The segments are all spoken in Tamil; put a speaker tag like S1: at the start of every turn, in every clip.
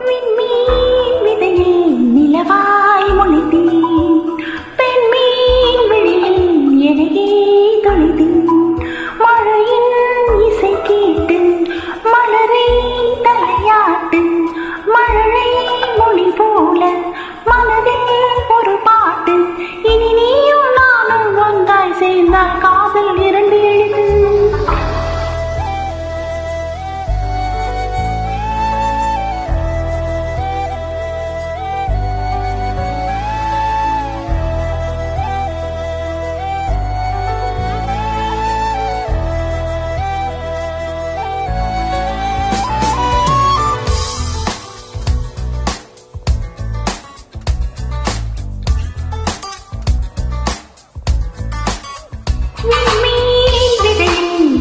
S1: விண்மீன் விதையில் நிலவாய் முளைத்தேன், பெண்மீன் விழியில் எனகே தொலைத்தேன். மழையின் இசை கேட்டு மலரை தலையாட்டு, மழலை மொழி போல மனதில் ஒரு பாட்டு. இனி நீயும் நானும் ஒன்றாய் சேர்ந்தால் காதல் இரண்டு எழுது.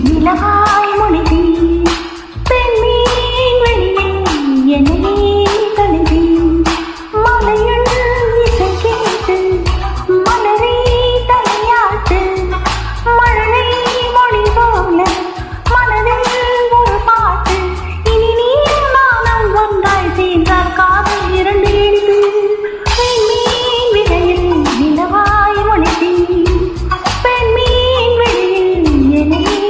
S1: நிலவாய் முளைத்தேன், பெண்மீன் வெளியில் எனகே தொலைத்தேன். மலையுள் இசை கேட்டு மலரை தலையாட்டு, மழலை மொழி போல மனதில் ஒரு பாட்டு. இனி நீயும் நானும் ஒன்றாய் சேர்ந்தால் காதல் இரண்டு எழுது. பெண்மீன் விதையில் நிலவாய் முளைத்தேன், பெண்மீன் வெளியில் எனகே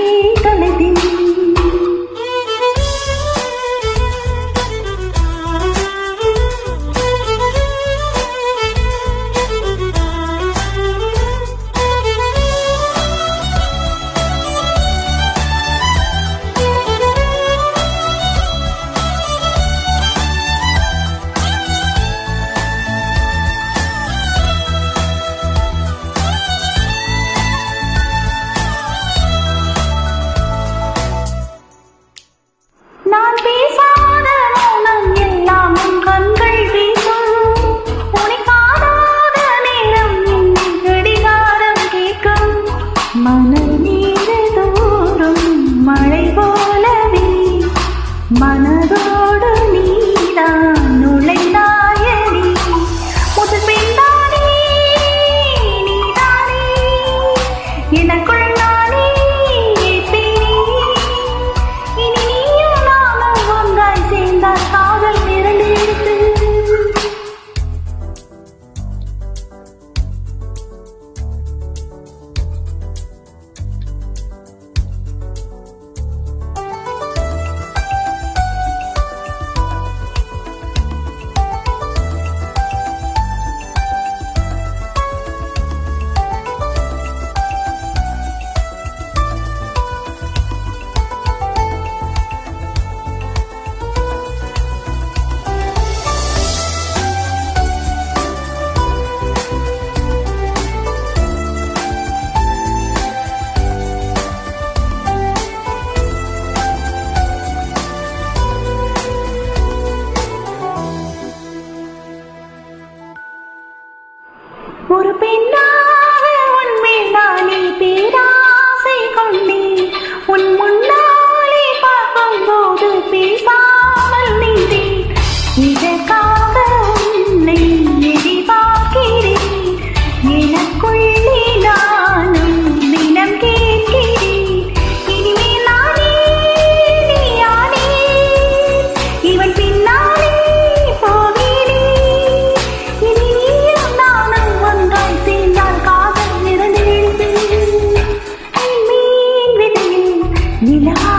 S1: நான் பேசாத மௌனம் எல்லாம் உன் கண்கள் பேசும். உன்னை காணாத நேரம் என்னை கடிகாரம் கேட்கும். மணல் நீர் தோறும் மழை போலவே மனதோடு நீதான் நுழைந்தாயடி. முதல் பெண்தானே நீதானே, எனக்குள் நானே ஏற்பேனே. இனி நீயும் நானும் ஒன்றாய் சேர்ந்தால் காதல் இரண்டு எழுத்து. ஒரு பெண்ணாக உன்மேல் நானே பேராசை கொண்டேன். உன் முன்னாலே பார்க்கும்போது பேசாமல் நின்றேன். இதற்காக உன்னை எதிர்பார்க்கிறேன். எனக்குள்ளே நானும் தினம் கேட்கிறேன். இனிமேல் நானே நீயானே, இவன் பின்னாலே போகிறேன். இனி நீயும் நானும் ஒன்றாய் சேர்ந்தால் காதல் இரண்டு எழுது. பெண்மீன் விதையில் நிலா